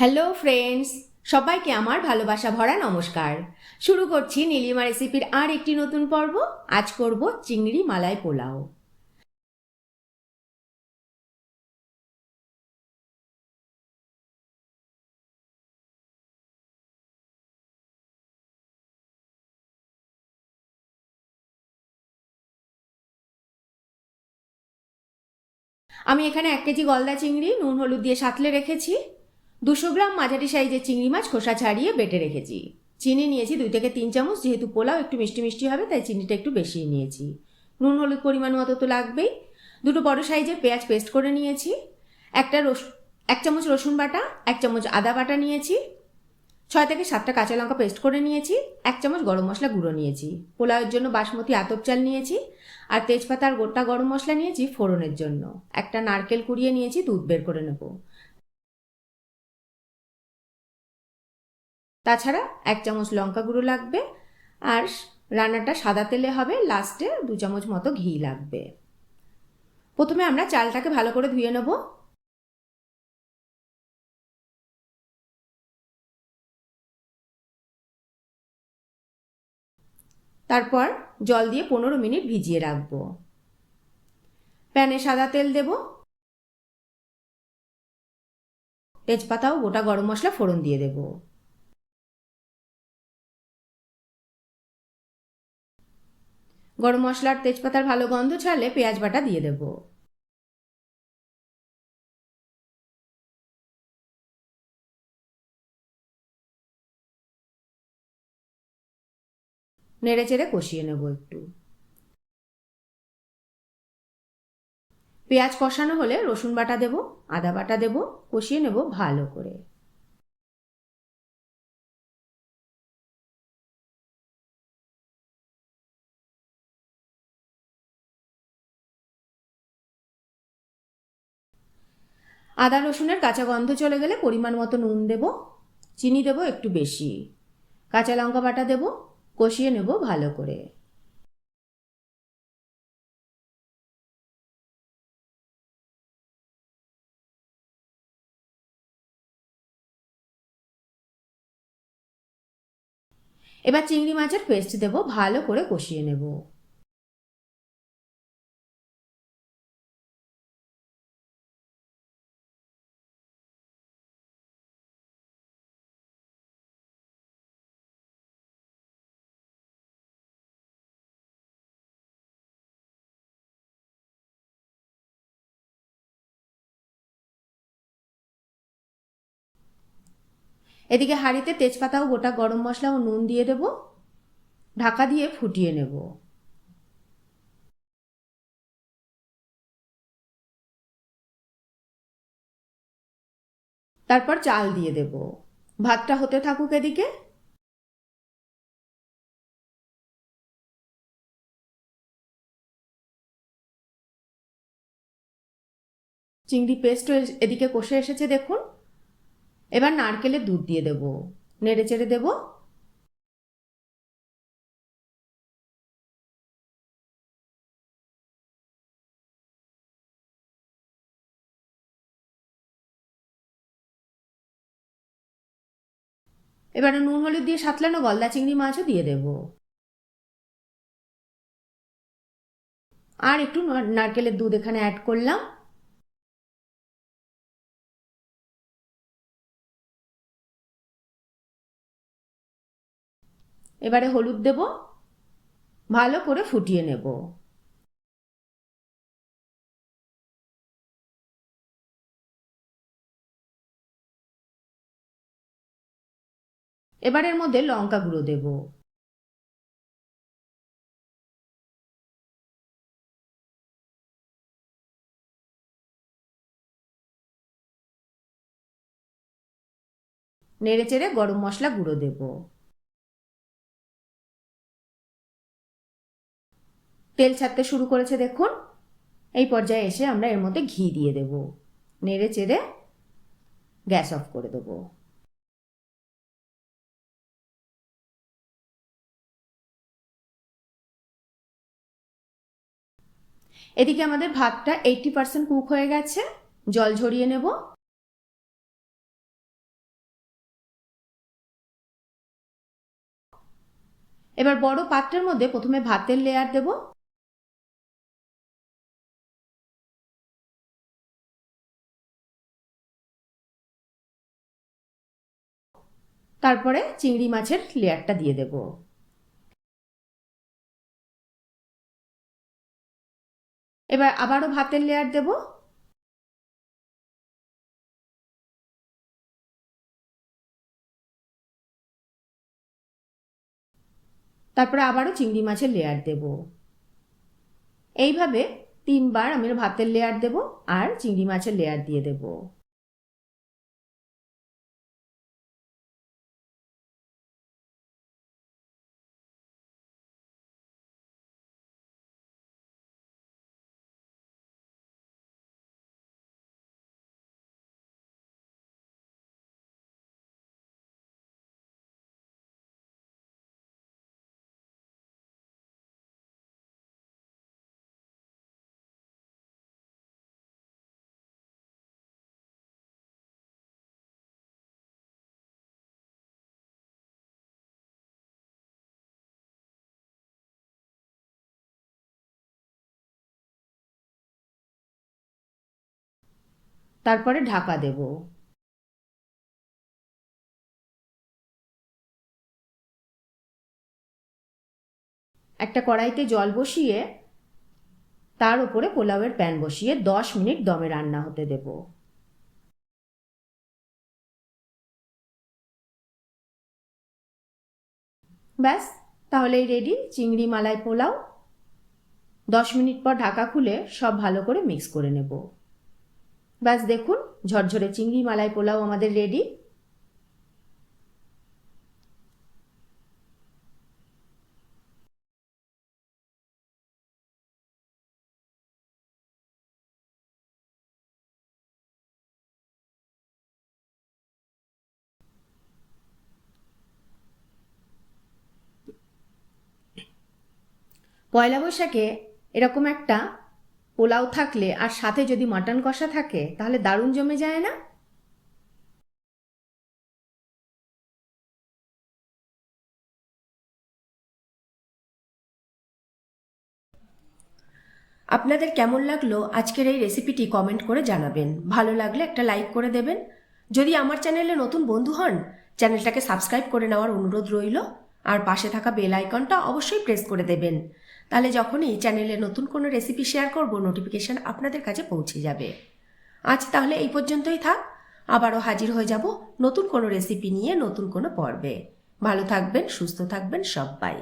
Hello friends, সবাইকে আমার ভালোবাসা ভরা নমস্কার। শুরু করছি নীলিমা রেসিপির আর একটি নতুন পর্ব। আজ করব চিংড়ি মালাই পোলাও। আমি এখানে 1 কেজি গলদা চিংড়ি নুন হলুদ দিয়ে সাঁতলে রেখেছি। 200 গ্রাম মাঝারি সাইজের চিংড়ি মাছ খোসা ছাড়িয়ে বেটে রেখেছি। চিনি নিয়েছি 2 থেকে 3 চামচ, যেহেতু পোলাও একটু মিষ্টি মিষ্টি হবে তাই চিনিটা একটু বেশি নিয়েছি। নুন হলুদ পরিমাণ মতো তো লাগবেই। দুটো বড় সাইজের পেঁয়াজ পেস্ট করে নিয়েছি। 1 চামচ রসুন বাটা, 1 চামচ আদা বাটা নিয়েছি। 6 থেকে 7টা কাঁচা লঙ্কা পেস্ট করে নিয়েছি। 1 চামচ গরম মশলা গুঁড়ো নিয়েছি। পোলাওয়ের জন্য বাসমতি আতপ চাল নিয়েছি। আর তেজপাতা আর গোটা গরম মশলা নিয়েছি ফোড়নের জন্য। একটা নারকেল কুড়িয়ে নিয়েছি, দুধ বের করে নেব। তাছাড়া 1 চামচ লঙ্কা গুঁড়ো লাগবে। আর রান্নাটা সাদা তেলে হবে, লাস্টে 2 চামচ মতো ঘি লাগবে। প্রথমে আমরা চালটাকে ভালো করে ধুয়ে নেব। তারপর জল দিয়ে 15 মিনিট ভিজিয়ে রাখবো। প্যানে সাদা তেল দেব। তেজপাতা ও গোটা গরম মশলা ফোড়ন দিয়ে দেব। গরম মশলার তেজপাতার ভালো গন্ধ ছাড়লে পেঁয়াজ বাটা দিয়ে দেব। নেড়ে চেড়ে কষিয়ে নেব একটু। পেঁয়াজ কষানো হলে রসুন বাটা দেব, আদা বাটা দেব, কষিয়ে নেব ভালো করে। আদা রসুনের কাঁচা গন্ধ চলে গেলে পরিমাণ মতো নুন দেব। চিনি দেব একটু বেশি। কাঁচা লঙ্কা বাটা দেব। কষিয়ে নেব ভালো করে। এবার চিংড়ি মাছের পেস্ট দেব, ভালো করে কষিয়ে নেব। এদিকে হাঁড়িতে তেজপাতা ও গোটা গরম মশলা ও নুন দিয়ে দেব। ঢাকা দিয়ে ফুটিয়ে নেব। তারপর চাল দিয়ে দেব। ভাতটা হতে থাকুক এদিকে। চিংড়ি পেস্ট এদিকে কষে এসেছে দেখুন। এবার নারকেলের দুধ দিয়ে দেব। নেড়ে চেড়ে দেব। এবারে নুন হলুদ দিয়ে সাঁতলানো গলদা চিংড়ি মাছও দিয়ে দেব। আর একটু নারকেলের দুধ এখানে অ্যাড করলাম। এবারে হলুদ দেব। ভালো করে ফুটিয়ে নেব। এবারের মধ্যে লঙ্কা গুঁড়ো দেব। নেড়ে চেড়ে গরম মশলা গুঁড়ো দেব। তেল ছাড়তে শুরু করেছে দেখুন। এই পর্যায়ে এসে আমরা এর মধ্যে ঘি দিয়ে দেব। নেড়ে চেড়ে গ্যাস অফ করে দেবো। এদিকে আমাদের ভাতটা 80% কুক হয়ে গেছে। জল ঝরিয়ে নেব। এবার বড় পাত্রের মধ্যে প্রথমে ভাতের লেয়ার দেব, তারপরে চিংড়ি মাছের লেয়ারটা দিয়ে দেব। এবার আবারও ভাতের লেয়ার দেব, তারপরে আবারও চিংড়ি মাছের লেয়ার দেব। এইভাবে 3বার আমি ভাতের লেয়ার দেব আর চিংড়ি মাছের লেয়ার দিয়ে দেব। তারপরে ঢাকা দেব। একটা কড়াইতে জল বসিয়ে তার উপরে পোলাওয়ের প্যান বসিয়ে 10 মিনিট দমে রান্না হতে দেব। ব্যাস, তাহলেই রেডি চিংড়ি মালাই পোলাও। 10 মিনিট পর ঢাকা খুলে সব ভালো করে মিক্স করে নেব। ব্যাস দেখুন, ঝরঝরে চিংড়ি মালাই পোলাও আমাদের রেডি। পয়লা বৈশাখে এরকম একটা পোলাও থাকলে আর সাথে যদি মাটন কষা থাকে তাহলে দারুণ জমে যায় না? আপনাদের কেমন লাগলো আজকের এই রেসিপিটি কমেন্ট করে জানাবেন। ভালো লাগলে একটা লাইক করে দেবেন। যদি আমার চ্যানেলে নতুন বন্ধু হন, চ্যানেলটাকে সাবস্ক্রাইব করে নেওয়ার অনুরোধ রইল। আর পাশে থাকা বেল আইকনটা অবশ্যই প্রেস করে দেবেন, তাহলে যখনই চ্যানেলে নতুন কোনো রেসিপি শেয়ার করব নোটিফিকেশন আপনাদের কাছে পৌঁছে যাবে। আজ তাহলে এই পর্যন্তই থাক, আবারও হাজির হয়ে যাব নতুন কোনো রেসিপি নিয়ে নতুন কোনো পর্বে। ভালো থাকবেন, সুস্থ থাকবেন সবাই।